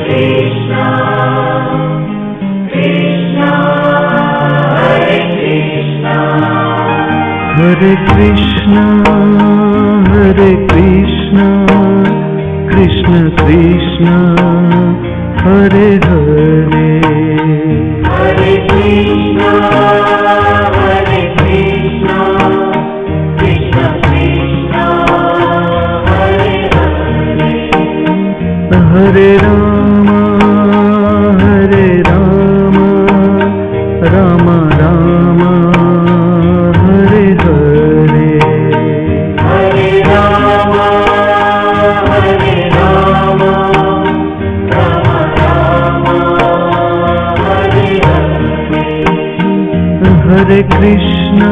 Krishna, Krishna, Hare Krishna, Hare Krishna, Hare Krishna, Krishna Krishna, Hare Hare, Hare Krishna, Hare Krishna, Krishna Krishna, Hare Hare, Hare Rama, Hare Rama, Rama Rama, Hare Hare, Hare Rama, Hare Rama, Rama Rama, Hare Hare, Hare Krishna,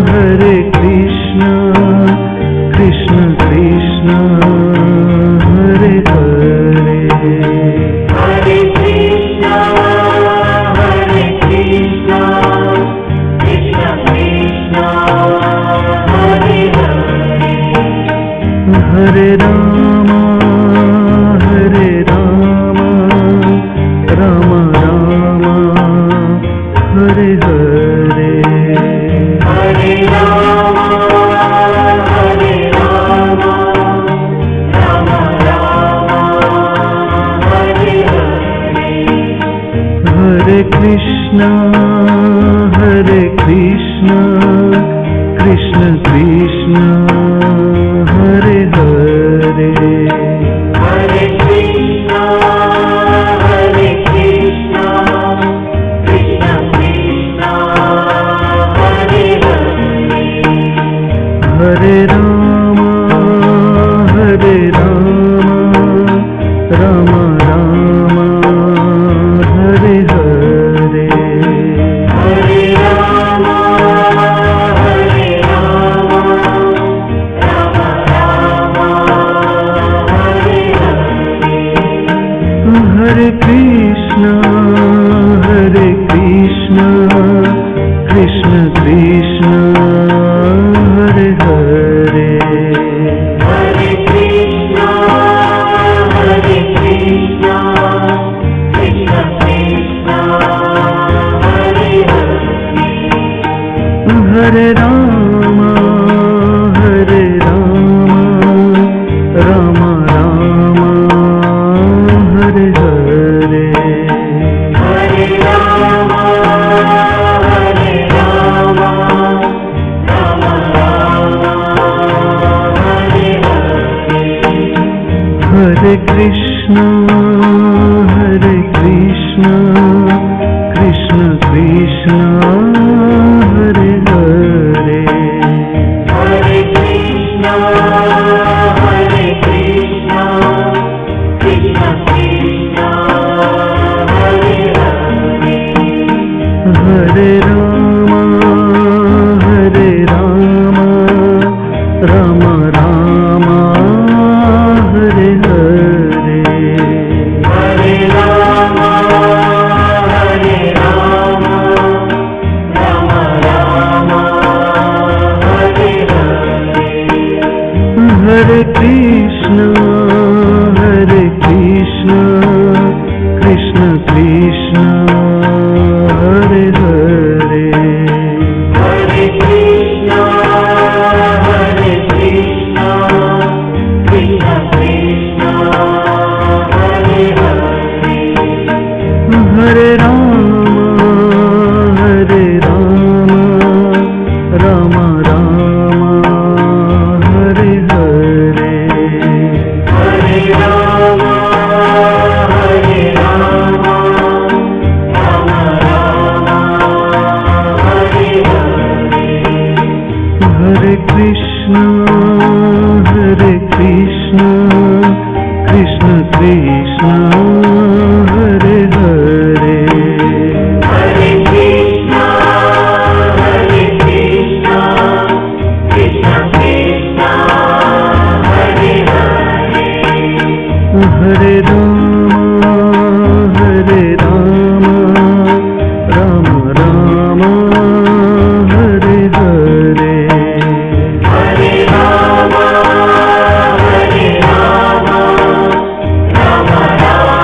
Hare Krishna, Krishna Krishna, Hare Hare, Hare Krishna, Hare Krishna, Krishna Krishna, Hare Hare, Hare Rama, Hare Rama, Rama Rama, Hare Hare, Hare Rama, Hare Rama, Rama Rama, Hare Hare, Hare Krishna, Hare Krishna, Krishna Krishna, Hare Hare, Hare Krishna, Hare Krishna, Krishna Krishna, Hare Hare, Hare Rama, Hare Rama, Rama Rama, Hare Hare, Hare Rama, Hare Rama, Rama Rama, Hare Hare, Hare Krishna, Hare Krishna, Krishna Krishna, Hare Hare, Hare Krishna, Hare Krishna, Krishna Krishna, Hare Hare, Hare Rama, Hare Rama, Rama Rama, Hare Hare, Hare Rama, Hare Rama, Rama Rama, Hare Hare, Hare Krishna, Hare Krishna, Krishna Krishna, Hare Hare, Hare Krishna, Hare Krishna, Krishna Krishna, Hare Hare, Hare Rama, Hare Rama, Rama Rama, Hare Hare, Hare Rama, Hare Rama, Rama Rama, Hare Hare, Hare Krishna, Hare Krishna, Krishna Krishna, Hare Hare, Hare Krishna, Hare Krishna, Krishna Krishna, Hare Hare, Hare Rama, Hare Rama, Rama Rama, Hare Hare, Hare Rama, Hare Rama, Rama Rama, Hare Hare, Hare Krishna, Hare Krishna, Krishna Krishna, Hare Hare, Hare Krishna, Hare Krishna, Krishna Krishna, Hare Hare, Hare Rama, Hare Rama, Rama Rama, Hare Hare, Hare Rama, Hare Rama, Rama Rama,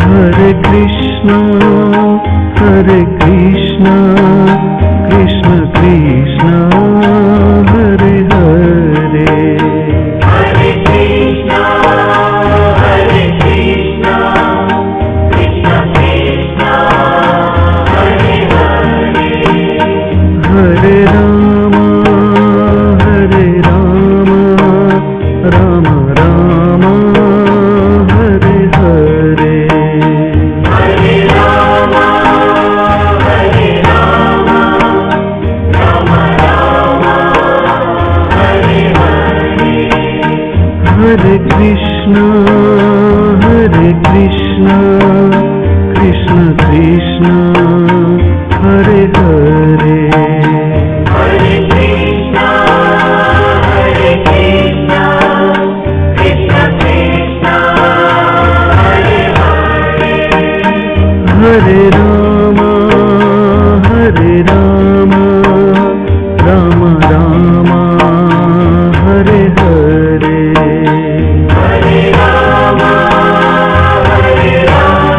Hare Krishna, Hare Krishna, Krishna Krishna, Hare Hare. Hare Krishna, Hare Krishna, Krishna Krishna, Hare Hare. Hare Rama, Hare Rama, Rama Rama, Hare Hare. Hare Rama, Hare Rama, Rama Rama, Hare Hare. Hare Krishna, Hare Krishna, Krishna Krishna, Hare Hare. Hare Krishna, Hare Krishna, Krishna Krishna, Hare Hare. Hare Rama, Hare Rama, Rama Rama, Hare Hare. Hare Rama, Hare Rama,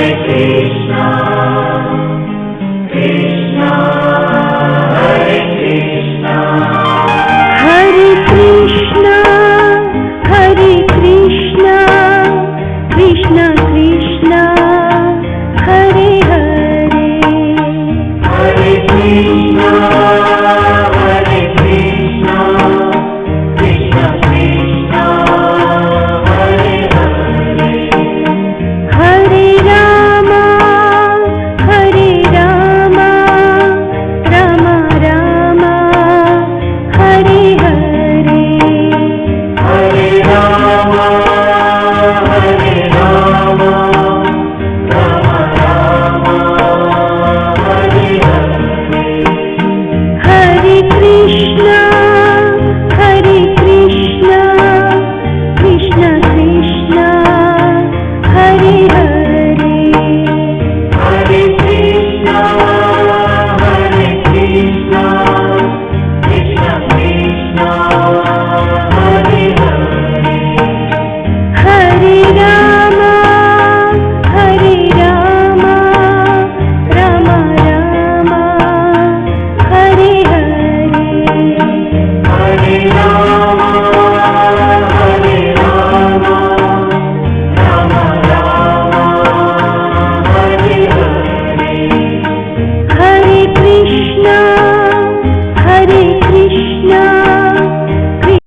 Krishna, Krishna Hare Krishna, Hare Krishna, Hare Krishna, Krishna Krishna, Hare Hare. Hare Krishna, Hare Krishna, Krishna Krishna, Hare Hare. Hare Rama, Hare Rama, Rama Rama, Hare Hare. Hare Rama, Hare Rama, Rama Rama, Hare Hare. Hare Krishna, Hare Krishna, Krishna Krishna, Hare Hare. Hare Krishna, Hare Krishna, Krishna Krishna, Hare Hare. Hare Rama, Hare Rama, Rama Rama, Hare Hare. Hare Rama,